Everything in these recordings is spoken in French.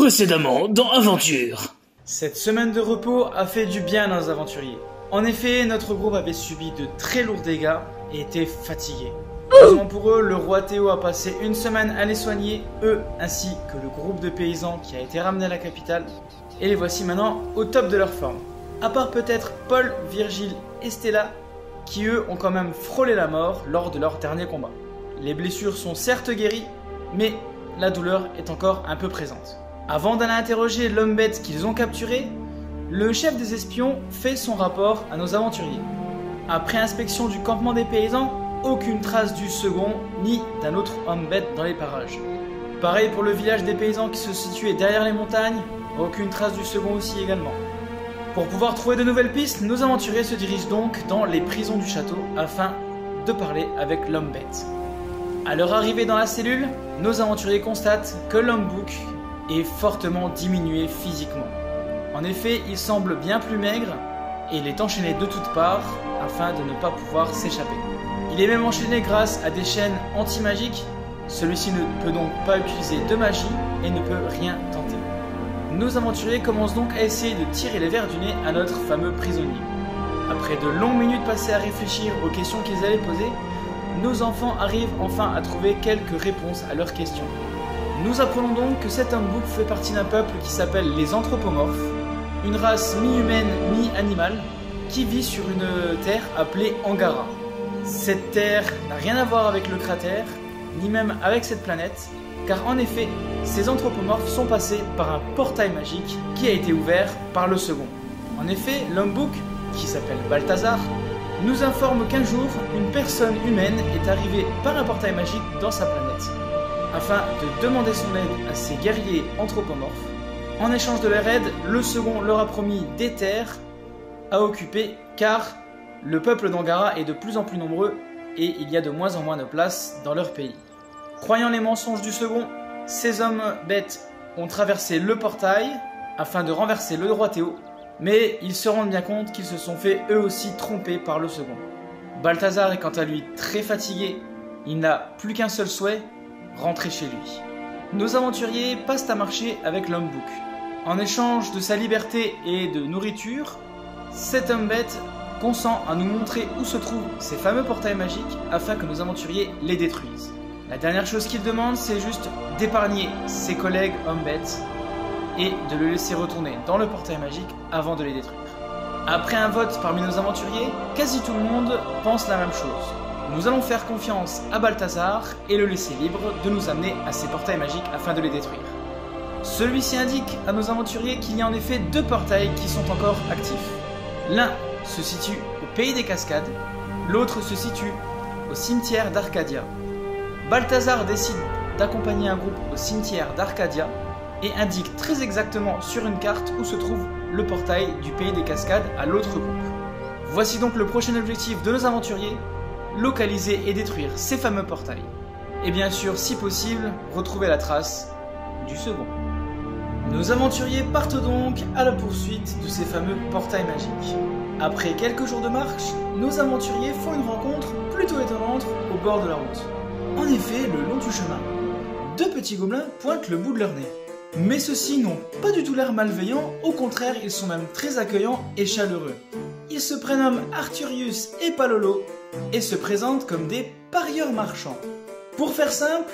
Précédemment dans Aventure. Cette semaine de repos a fait du bien à nos aventuriers. En effet, notre groupe avait subi de très lourds dégâts et était fatigué. Heureusement pour eux, le roi Théo a passé une semaine à les soigner, eux ainsi que le groupe de paysans qui a été ramené à la capitale. Et les voici maintenant au top de leur forme. À part peut-être Paul, Virgile et Stella, qui eux ont quand même frôlé la mort lors de leur dernier combat. Les blessures sont certes guéries, mais la douleur est encore un peu présente. Avant d'aller interroger l'homme bête qu'ils ont capturé, le chef des espions fait son rapport à nos aventuriers. Après inspection du campement des paysans, aucune trace du second ni d'un autre homme bête dans les parages. Pareil pour le village des paysans qui se situait derrière les montagnes, aucune trace du second aussi également. Pour pouvoir trouver de nouvelles pistes, nos aventuriers se dirigent donc dans les prisons du château afin de parler avec l'homme bête. À leur arrivée dans la cellule, nos aventuriers constatent que l'homme bouc est fortement diminué physiquement. En effet, il semble bien plus maigre et il est enchaîné de toutes parts afin de ne pas pouvoir s'échapper. Il est même enchaîné grâce à des chaînes anti-magiques. Celui-ci ne peut donc pas utiliser de magie et ne peut rien tenter. Nos aventuriers commencent donc à essayer de tirer les vers du nez à notre fameux prisonnier. Après de longues minutes passées à réfléchir aux questions qu'ils allaient poser, nos enfants arrivent enfin à trouver quelques réponses à leurs questions. Nous apprenons donc que cet homme bouc fait partie d'un peuple qui s'appelle les anthropomorphes, une race mi-humaine, mi-animale, qui vit sur une terre appelée Angara. Cette terre n'a rien à voir avec le cratère, ni même avec cette planète, car en effet, ces anthropomorphes sont passés par un portail magique qui a été ouvert par le second. En effet, l'homme bouc, qui s'appelle Balthazar, nous informe qu'un jour, une personne humaine est arrivée par un portail magique dans sa planète, afin de demander son aide à ses guerriers anthropomorphes. En échange de leur aide, le second leur a promis des terres à occuper, car le peuple d'Angara est de plus en plus nombreux et il y a de moins en moins de place dans leur pays. Croyant les mensonges du second, ces hommes bêtes ont traversé le portail afin de renverser le roi Théo, mais ils se rendent bien compte qu'ils se sont fait eux aussi tromper par le second. Balthazar est quant à lui très fatigué, il n'a plus qu'un seul souhait, rentrer chez lui. Nos aventuriers passent à marcher avec l'homme bouc. En échange de sa liberté et de nourriture, cet homme bête consent à nous montrer où se trouvent ces fameux portails magiques afin que nos aventuriers les détruisent. La dernière chose qu'il demande, c'est juste d'épargner ses collègues hommes bêtes et de le laisser retourner dans le portail magique avant de les détruire. Après un vote parmi nos aventuriers, quasi tout le monde pense la même chose. Nous allons faire confiance à Balthazar et le laisser libre de nous amener à ces portails magiques afin de les détruire. Celui-ci indique à nos aventuriers qu'il y a en effet deux portails qui sont encore actifs. L'un se situe au pays des Cascades, l'autre se situe au cimetière d'Arcadia. Balthazar décide d'accompagner un groupe au cimetière d'Arcadia et indique très exactement sur une carte où se trouve le portail du pays des Cascades à l'autre groupe. Voici donc le prochain objectif de nos aventuriers, localiser et détruire ces fameux portails. Et bien sûr, si possible, retrouver la trace du second. Nos aventuriers partent donc à la poursuite de ces fameux portails magiques. Après quelques jours de marche, nos aventuriers font une rencontre plutôt étonnante au bord de la route. En effet, le long du chemin, deux petits gobelins pointent le bout de leur nez. Mais ceux-ci n'ont pas du tout l'air malveillants, au contraire, ils sont même très accueillants et chaleureux. Ils se prénomment Arthurius et Palolo et se présentent comme des parieurs marchands. Pour faire simple,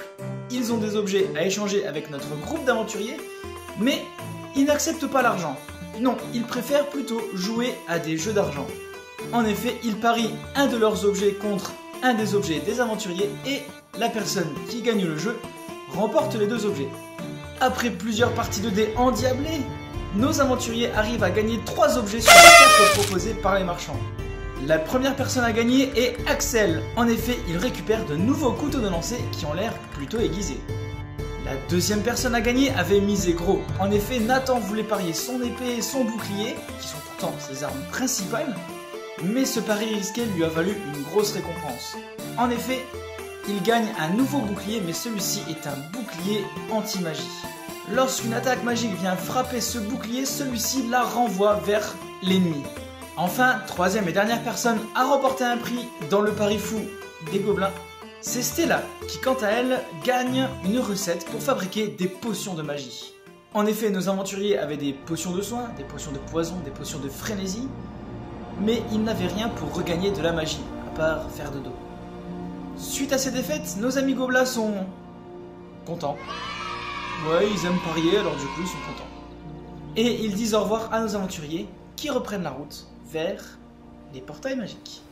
ils ont des objets à échanger avec notre groupe d'aventuriers, mais ils n'acceptent pas l'argent. Non, ils préfèrent plutôt jouer à des jeux d'argent. En effet, ils parient un de leurs objets contre un des objets des aventuriers et la personne qui gagne le jeu remporte les deux objets. Après plusieurs parties de dés endiablées, nos aventuriers arrivent à gagner 3 objets sur les 4 proposés par les marchands. La première personne à gagner est Axel. En effet, il récupère de nouveaux couteaux de lancer qui ont l'air plutôt aiguisés. La deuxième personne à gagner avait misé gros. En effet, Nathan voulait parier son épée et son bouclier, qui sont pourtant ses armes principales, mais ce pari risqué lui a valu une grosse récompense. En effet, il gagne un nouveau bouclier, mais celui-ci est un bouclier anti-magie. Lorsqu'une attaque magique vient frapper ce bouclier, celui-ci la renvoie vers l'ennemi. Enfin, troisième et dernière personne à remporter un prix dans le pari fou des gobelins, c'est Stella, qui quant à elle gagne une recette pour fabriquer des potions de magie. En effet, nos aventuriers avaient des potions de soin, des potions de poison, des potions de frénésie, mais ils n'avaient rien pour regagner de la magie, à part faire de dos. Suite à ces défaites, nos amis gobelins sont contents. Ouais, ils aiment parier, alors du coup ils sont contents. Et ils disent au revoir à nos aventuriers qui reprennent la route vers les portails magiques.